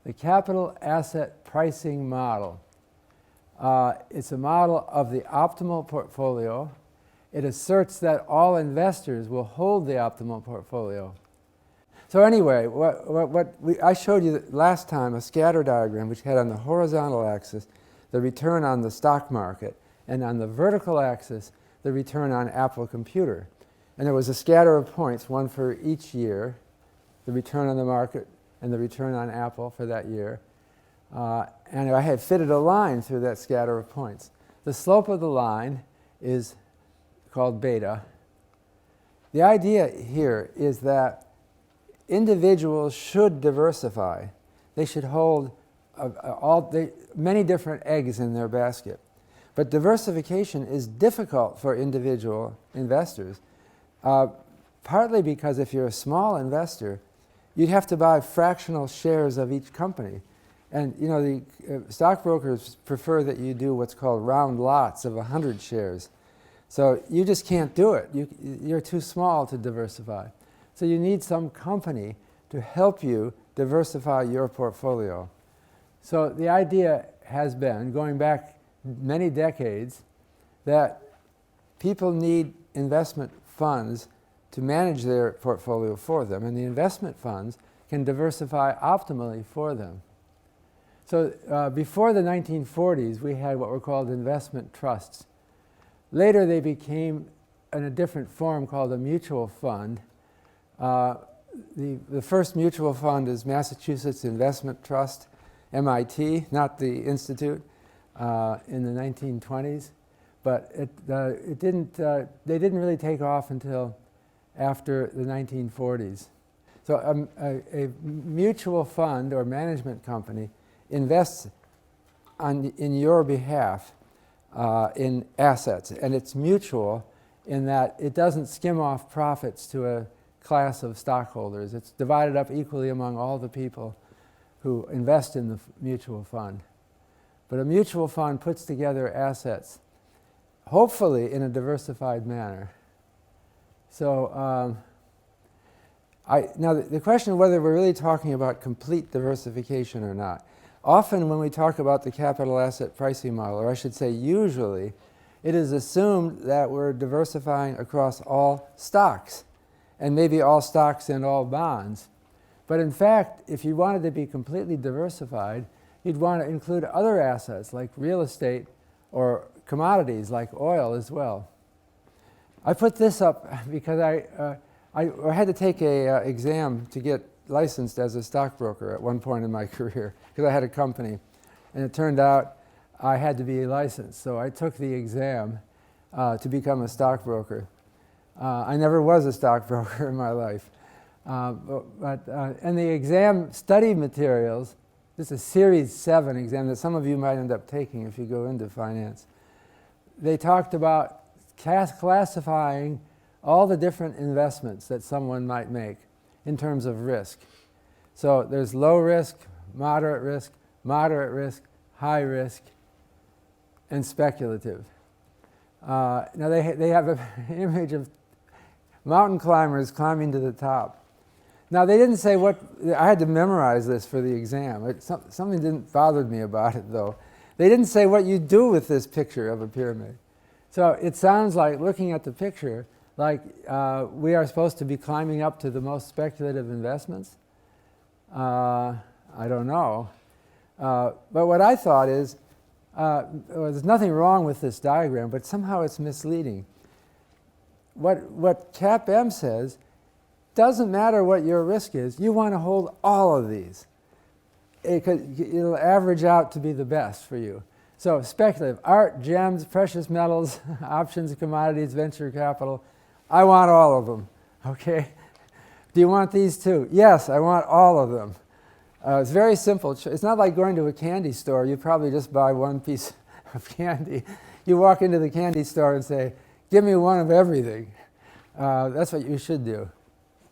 the capital asset pricing model. It's a model of the optimal portfolio. It asserts that all investors will hold the optimal portfolio. So anyway, I showed you last time a scatter diagram which had on the horizontal axis the return on the stock market, and on the vertical axis the return on Apple Computer. And there was a scatter of points, one for each year, the return on the market and the return on Apple for that year. And I had fitted a line through that scatter of points. The slope of the line is called beta. The idea here is that individuals should diversify. They should hold many different eggs in their basket. But diversification is difficult for individual investors, partly because if you're a small investor, you'd have to buy fractional shares of each company. And you know, the stockbrokers prefer that you do what's called round lots of 100 shares. So you just can't do it. You're too small to diversify. So you need some company to help you diversify your portfolio. So the idea has been, going back many decades, that people need investment funds to manage their portfolio for them, and the investment funds can diversify optimally for them. So before the 1940s, we had what were called investment trusts. Later, they became, in a different form, called a mutual fund. The first mutual fund is Massachusetts Investment Trust, MIT, not the Institute, in the 1920s. But they didn't really take off until after the 1940s. So a mutual fund or management company invests in your behalf in assets, and it's mutual in that it doesn't skim off profits to a class of stockholders. It's divided up equally among all the people who invest in the mutual fund. But a mutual fund puts together assets, hopefully in a diversified manner. So now the question of whether we're really talking about complete diversification or not. Often when we talk about the capital asset pricing model, or I should say usually, it is assumed that we're diversifying across all stocks, and maybe all stocks and all bonds. But in fact, if you wanted to be completely diversified, you'd want to include other assets like real estate or commodities like oil as well. I put this up because I had to take an exam to get licensed as a stockbroker at one point in my career because I had a company, and it turned out I had to be licensed. So I took the exam to become a stockbroker. I never was a stockbroker in my life. And the exam study materials, this is a Series 7 exam that some of you might end up taking if you go into finance. They talked about classifying all the different investments that someone might make in terms of risk. So there's low risk, moderate risk, high risk, and speculative. Now they have an image of mountain climbers climbing to the top. Now they didn't say what, I had to memorize this for the exam. Something didn't bother me about it though. They didn't say what you do with this picture of a pyramid. So it sounds like, looking at the picture, like we are supposed to be climbing up to the most speculative investments. I don't know. But what I thought is, there's nothing wrong with this diagram, but somehow it's misleading. What CAPM says, doesn't matter what your risk is, you want to hold all of these. It'll average out to be the best for you. So speculative, art, gems, precious metals, options, commodities, venture capital, I want all of them, okay? Do you want these too? Yes, I want all of them. It's very simple. It's not like going to a candy store. You probably just buy one piece of candy. You walk into the candy store and say, give me one of everything. That's what you should do.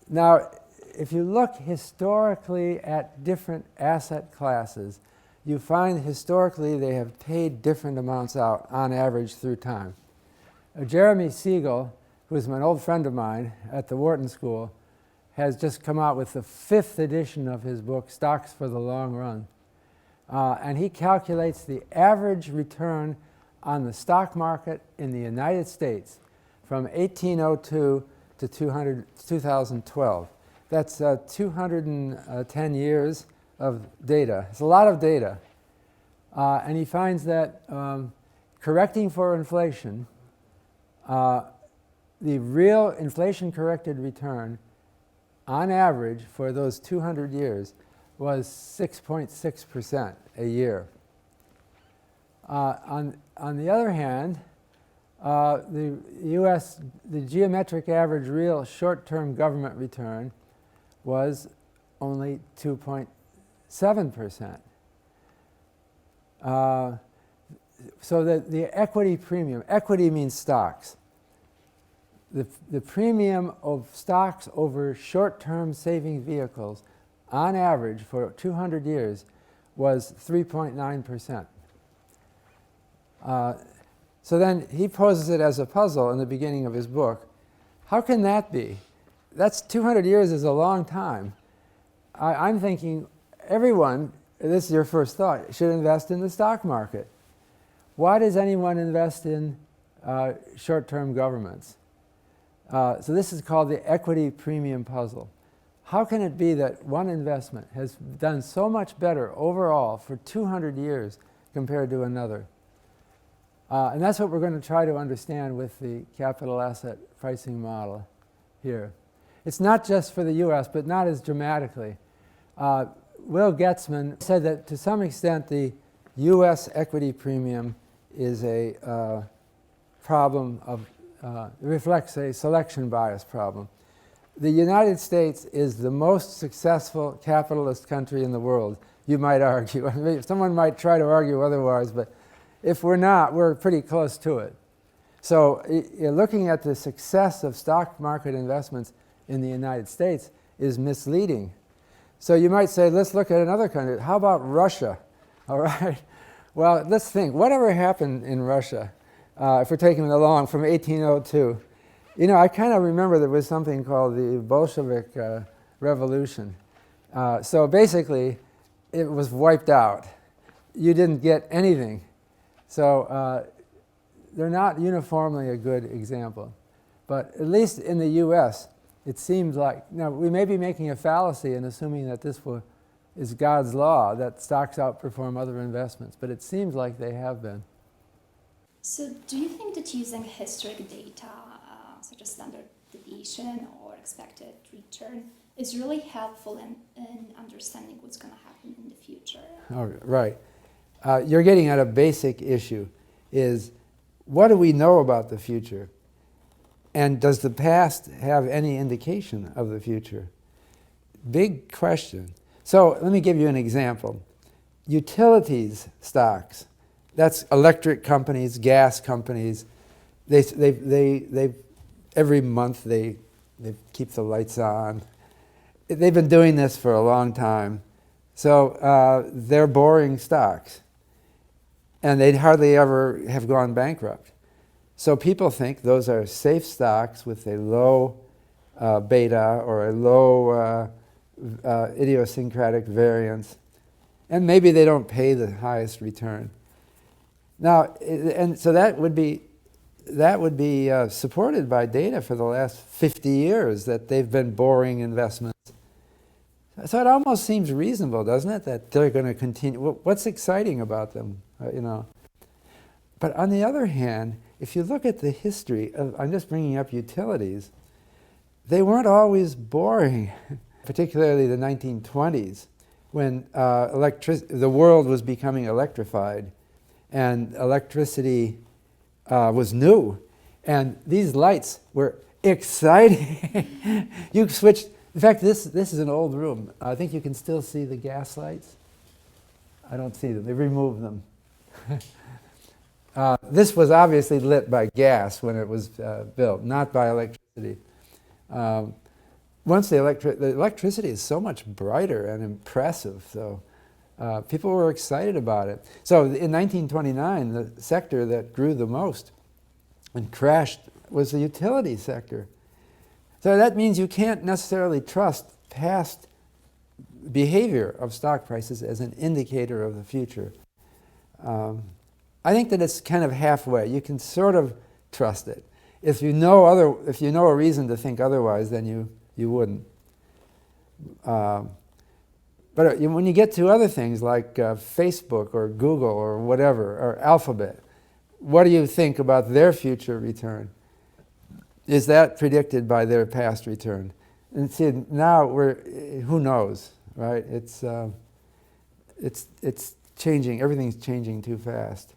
Now, if you look historically at different asset classes, you find historically they have paid different amounts out on average through time. Jeremy Siegel, who is an old friend of mine at the Wharton School, has just come out with the 5th edition of his book, Stocks for the Long Run. And he calculates the average return on the stock market in the United States from 1802 to 2012. That's 210 years of data. It's a lot of data. And he finds that correcting for inflation, the real inflation-corrected return on average for those 200 years was 6.6% a year. On the other hand, the geometric average real short-term government return was only 2.7%. So that the equity premium, equity means stocks. The premium of stocks over short-term saving vehicles on average for 200 years was 3.9%. So then he poses it as a puzzle in the beginning of his book. How can that be? That's 200 years is a long time. I'm thinking everyone, this is your first thought, should invest in the stock market. Why does anyone invest in short-term governments? So this is called the equity premium puzzle. How can it be that one investment has done so much better overall for 200 years compared to another? And that's what we're going to try to understand with the capital asset pricing model here. It's not just for the US, but not as dramatically. Will Getzman said that to some extent the US equity premium is a problem of, reflects a selection bias problem. The United States is the most successful capitalist country in the world, you might argue. I mean, someone might try to argue otherwise, but if we're not, we're pretty close to it. So looking at the success of stock market investments in the United States is misleading. So you might say, let's look at another country. How about Russia? All right. Well, let's think. Whatever happened in Russia, if we're taking it along from 1802? You know, I kind of remember there was something called the Bolshevik Revolution. So basically, it was wiped out. You didn't get anything. So they're not uniformly a good example. But at least in the US, it seems like, now we may be making a fallacy in assuming that this is God's law, that stocks outperform other investments, but it seems like they have been. So do you think that using historic data, such as standard deviation or expected return, is really helpful in understanding what's going to happen in the future? Oh, right. You're getting at a basic issue, is what do we know about the future? And does the past have any indication of the future? Big question. So let me give you an example. Utilities stocks, that's electric companies, gas companies. They every month they keep the lights on. They've been doing this for a long time. So they're boring stocks. And they'd hardly ever have gone bankrupt. So people think those are safe stocks with a low beta or a low idiosyncratic variance. And maybe they don't pay the highest return. Now, and so that would be supported by data for the last 50 years that they've been boring investments. So it almost seems reasonable, doesn't it, that they're going to continue. What's exciting about them, you know? But on the other hand, if you look at the history of, I'm just bringing up utilities, they weren't always boring, particularly the 1920s, when the world was becoming electrified and electricity was new. And these lights were exciting. You switched. In fact, this is an old room. I think you can still see the gas lights. I don't see them. They removed them. This was obviously lit by gas when it was built, not by electricity. Once the electricity is so much brighter and impressive, so people were excited about it. So in 1929, the sector that grew the most and crashed was the utility sector. So that means you can't necessarily trust past behavior of stock prices as an indicator of the future. I think that it's kind of halfway. You can sort of trust it. If you know a reason to think otherwise, then you wouldn't. But when you get to other things like Facebook or Google or whatever, or Alphabet, what do you think about their future return? Is that predicted by their past return? And see, now who knows, right? It's changing. Everything's changing too fast.